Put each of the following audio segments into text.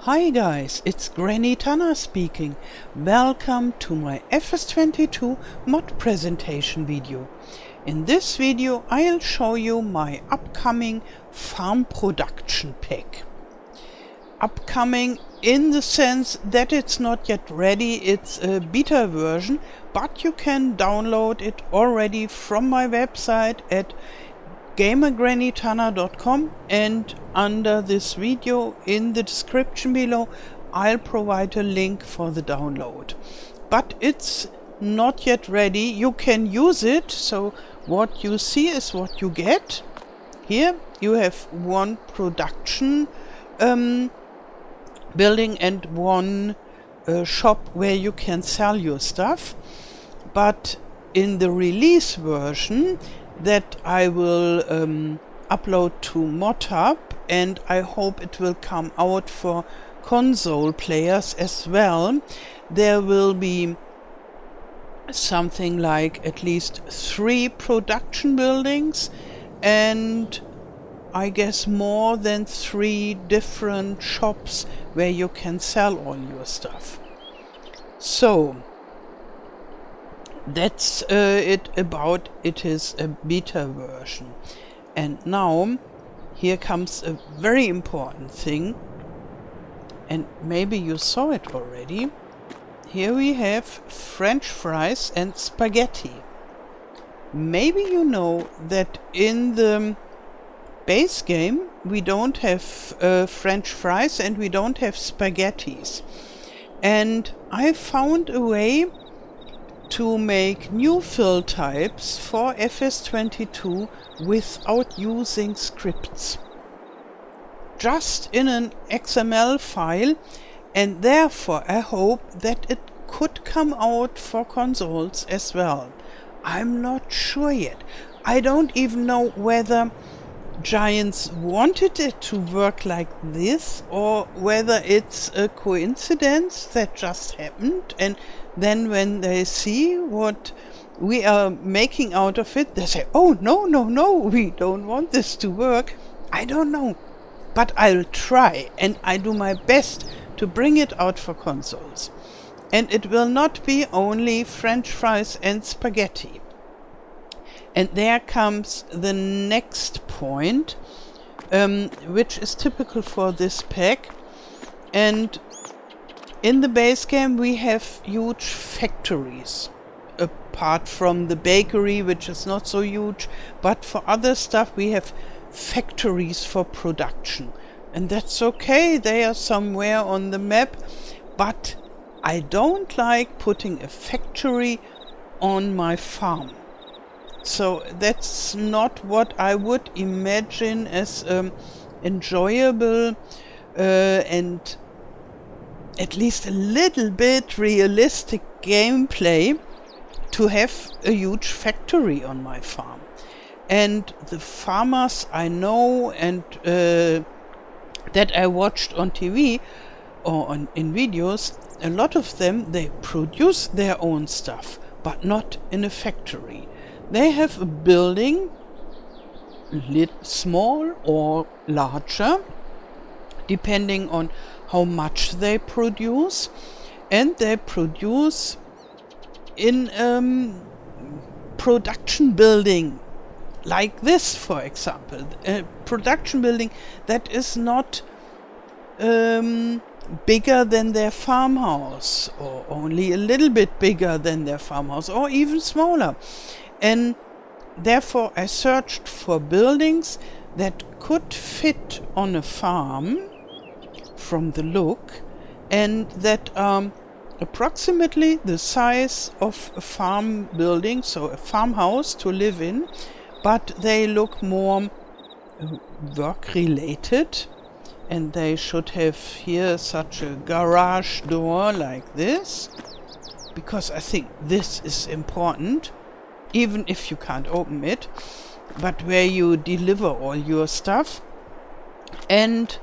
Hi guys, it's Granny Tana speaking. Welcome to my FS22 mod presentation video. In this video I'll show you my upcoming farm production pack. Upcoming in the sense that it's not yet ready, it's a beta version, but you can download it already from my website at gamergrannytana.com, and under this video in the description below I'll provide a link for the download. But it's not yet ready. You can use it, so what you see is what you get. Here you have one production building and one shop where you can sell your stuff. But in the release version that I will upload to ModHub, and I hope it will come out for console players as well, there will be something like at least 3 production buildings and I guess more than 3 different shops where you can sell all your stuff. So that's it about it is a beta version. And now here comes a very important thing, and maybe you saw it already. Here we have French fries and spaghetti. Maybe you know that in the base game we don't have French fries and we don't have spaghettis. And I found a way to make new fill types for FS22 without using scripts. Just in an XML file, and therefore I hope that it could come out for consoles as well. I'm not sure yet. I don't even know whether Giants wanted it to work like this or whether it's a coincidence that just happened, and then when they see what we are making out of it, they say, oh no, we don't want this to work. I don't know, but I'll try and I do my best to bring it out for consoles. And it will not be only French fries and spaghetti. And there comes the next point, which is typical for this pack. And in the base game we have huge factories, apart from the bakery, which is not so huge, but for other stuff we have factories for production. And that's okay, they are somewhere on the map, but I don't like putting a factory on my farm. So that's not what I would imagine as enjoyable and at least a little bit realistic gameplay to have a huge factory on my farm. And the farmers I know and that I watched on TV or in videos, a lot of them, they produce their own stuff, but not in a factory. They have a building, small or larger, depending on how much they produce, and they produce in production building like this, for example. A production building that is not bigger than their farmhouse, or only a little bit bigger than their farmhouse, or even smaller. And therefore I searched for buildings that could fit on a farm from the look, and that are approximately the size of a farm building, so a farmhouse to live in, but they look more work related. And they should have here such a garage door like this, because I think this is important, even if you can't open it, but where you deliver all your stuff. And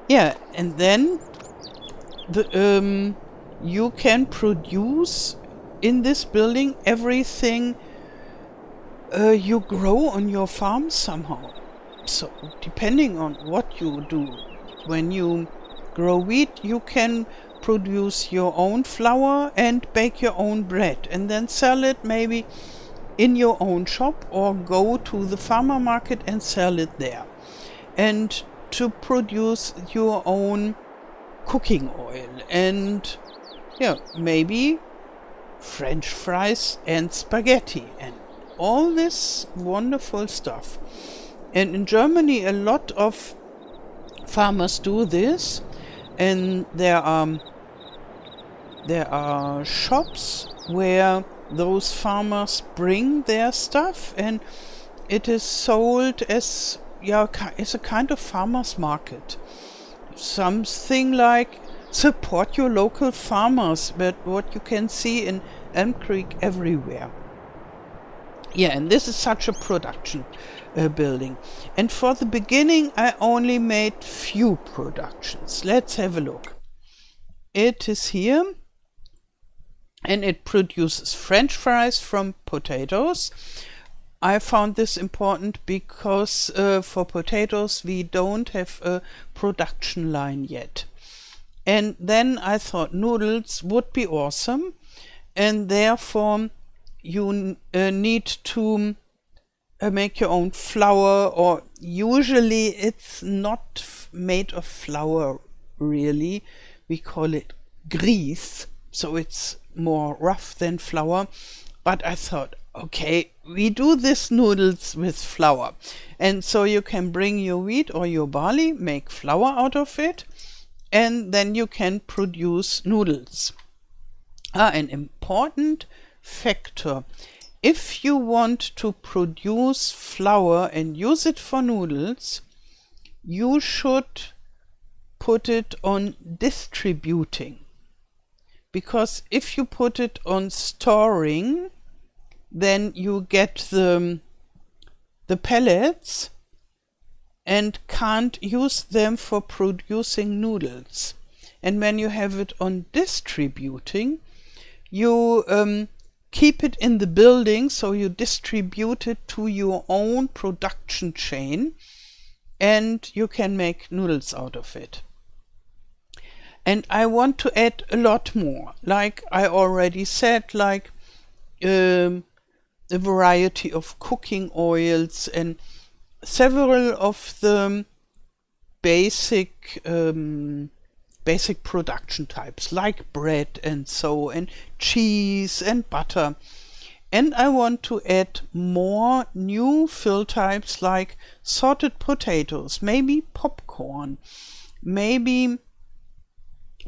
yeah, and then the you can produce in this building everything you grow on your farm somehow. So depending on what you do, when you grow wheat, you can produce your own flour and bake your own bread and then sell it maybe in your own shop or go to the farmer market and sell it there. And to produce your own cooking oil and maybe French fries and spaghetti and all this wonderful stuff. And in Germany a lot of farmers do this, and there are shops where those farmers bring their stuff and it is sold as a kind of farmers market. Something like support your local farmers, but what you can see in Elm Creek everywhere. Yeah, and this is such a production building. And for the beginning I only made few productions. Let's have a look. It is here, and it produces French fries from potatoes. I found this important because for potatoes we don't have a production line yet. And then I thought noodles would be awesome, and therefore you need to make your own flour, or usually it's not made of flour really. We call it grits, so it's more rough than flour. But I thought, okay, we do this noodles with flour. And so you can bring your wheat or your barley, make flour out of it, and then you can produce noodles. An important factor. If you want to produce flour and use it for noodles, you should put it on distributing. Because if you put it on storing, then you get the pellets and can't use them for producing noodles. And when you have it on distributing, you keep it in the building, so you distribute it to your own production chain and you can make noodles out of it. And I want to add a lot more, like I already said, like a variety of cooking oils and several of the basic production types, like bread and so, and cheese and butter. And I want to add more new fill types like sorted potatoes, maybe popcorn, maybe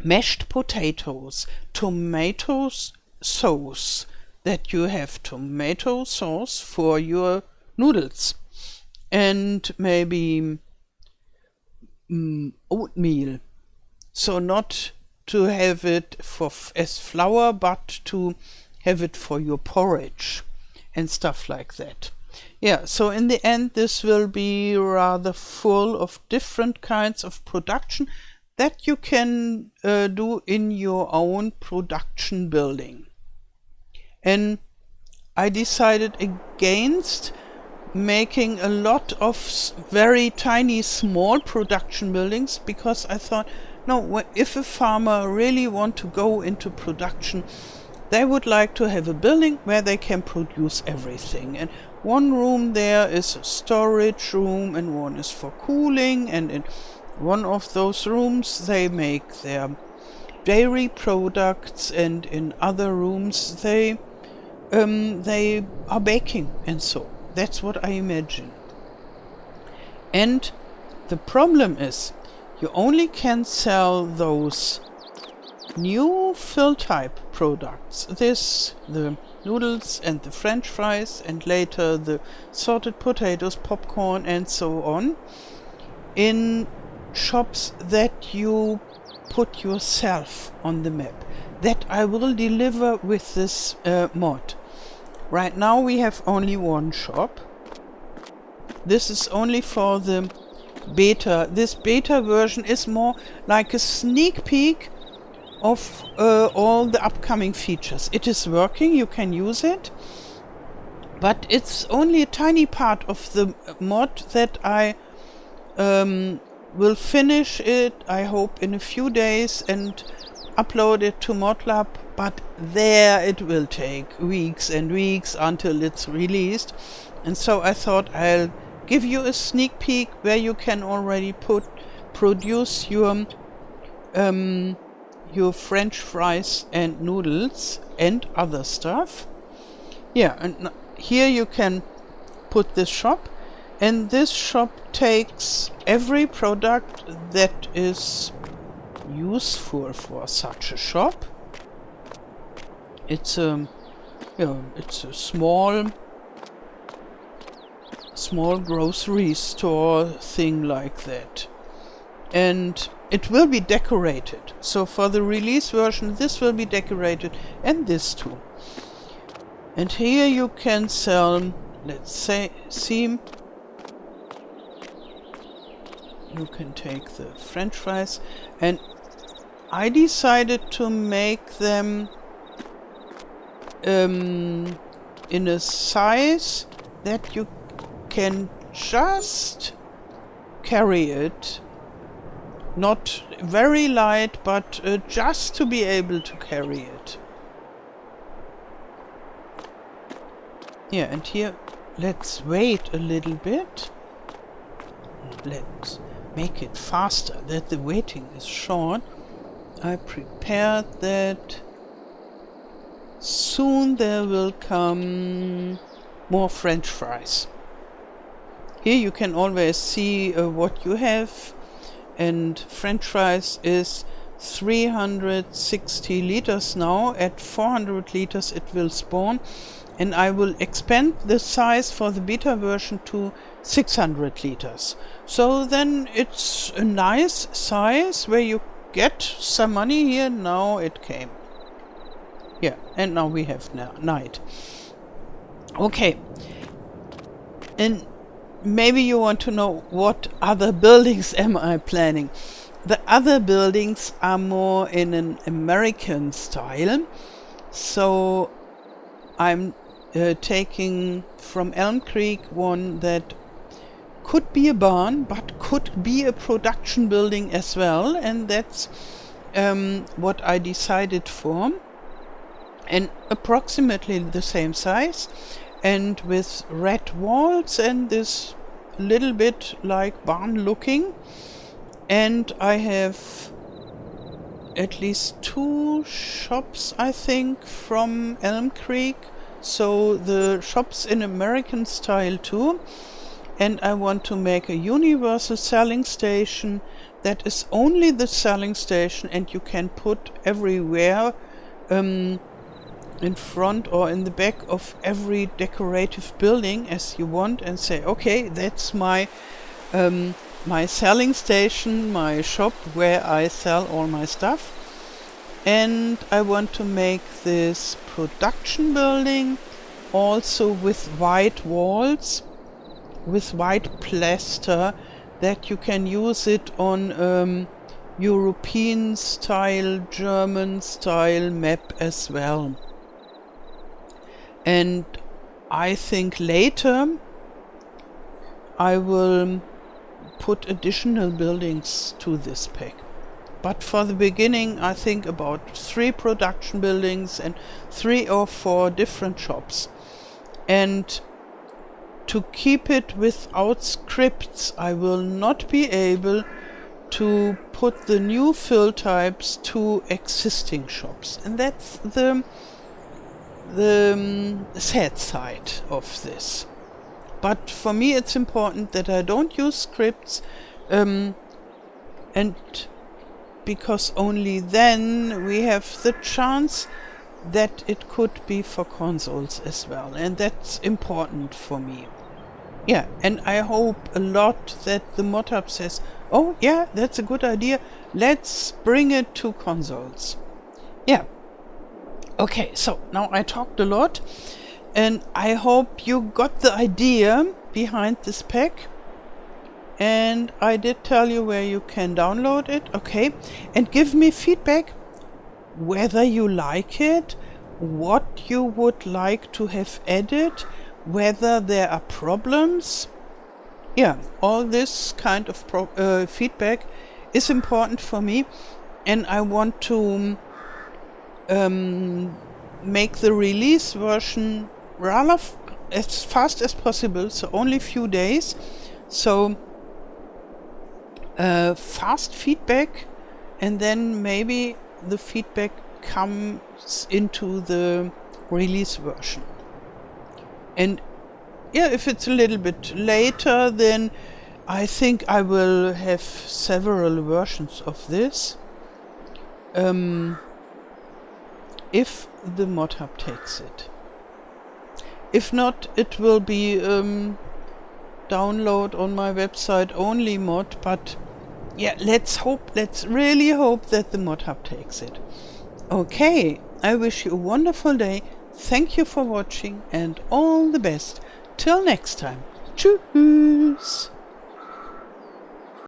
mashed potatoes, tomato sauce, that you have tomato sauce for your noodles, and maybe oatmeal. So not to have it as flour, but to have it for your porridge and stuff like that. Yeah, so in the end this will be rather full of different kinds of production that you can do in your own production building. And I decided against making a lot of very tiny small production buildings, because I thought, no, if a farmer really want to go into production, they would like to have a building where they can produce everything. And one room there is a storage room and one is for cooling, and in one of those rooms they make their dairy products, and in other rooms they are baking, and so that's what I imagine. And the problem is you only can sell those new fill type products, the noodles and the French fries, and later the sorted potatoes, popcorn and so on, in shops that you put yourself on the map, that I will deliver with this mod. Right now we have only one shop. This is only for the beta. This beta version is more like a sneak peek of all the upcoming features. It is working, you can use it, but it's only a tiny part of the mod that I will finish it, I hope, in a few days and upload it to ModLab, but there it will take weeks and weeks until it's released. And so I thought I'll give you a sneak peek where you can already produce your French fries and noodles and other stuff. Yeah, and here you can put this shop, and this shop takes every product that is useful for such a shop. It's a small grocery store thing like that, and it will be decorated. So for the release version, this will be decorated, and this too. And here you can sell, let's say, you can take the French fries, and I decided to make them in a size that you can just carry it. Not very light, but just to be able to carry it. Yeah, and here, let's wait a little bit. Let's make it faster, that the waiting is short. I prepared that. Soon there will come more French fries. Here you can always see what you have. And French fries is 360 liters now. At 400 liters it will spawn. And I will expand the size for the beta version to 600 liters. So then it's a nice size where you get some money here. Now it came. Yeah, and now we have night. Okay. And maybe you want to know what other buildings am I planning. The other buildings are more in an American style. So I'm taking from Elm Creek one that could be a barn, but could be a production building as well. And that's what I decided for. And approximately the same size. And with red walls and this little bit like barn looking. And I have at least 2 shops, I think, from Elm Creek. So the shops in American style too. And I want to make a universal selling station that is only the selling station, and you can put everywhere in front or in the back of every decorative building as you want, and say, okay, that's my my selling station, my shop where I sell all my stuff. And I want to make this production building also with white walls, with white plaster, that you can use it on European style, German style map as well. And I think later I will put additional buildings to this pack. But for the beginning, I think about 3 production buildings and 3 or 4 different shops. And to keep it without scripts, I will not be able to put the new fill types to existing shops. And that's the sad side of this. But for me it's important that I don't use scripts, and because only then we have the chance that it could be for consoles as well, and that's important for me. Yeah, and I hope a lot that the ModHub says, oh yeah, that's a good idea, let's bring it to consoles. Yeah. Okay, so now I talked a lot, and I hope you got the idea behind this pack. And I did tell you where you can download it, okay? And give me feedback whether you like it, what you would like to have added, whether there are problems, yeah, all this kind of feedback is important for me, and I want to make the release version rather as fast as possible, so only few days. So fast feedback, and then maybe the feedback comes into the release version. And yeah, if it's a little bit later, then I think I will have several versions of this. If the mod hub takes it. If not, it will be download on my website only mod, but yeah, let's really hope that the mod hub takes it. Okay, I wish you a wonderful day. Thank you for watching and all the best. Till next time. Tschüss.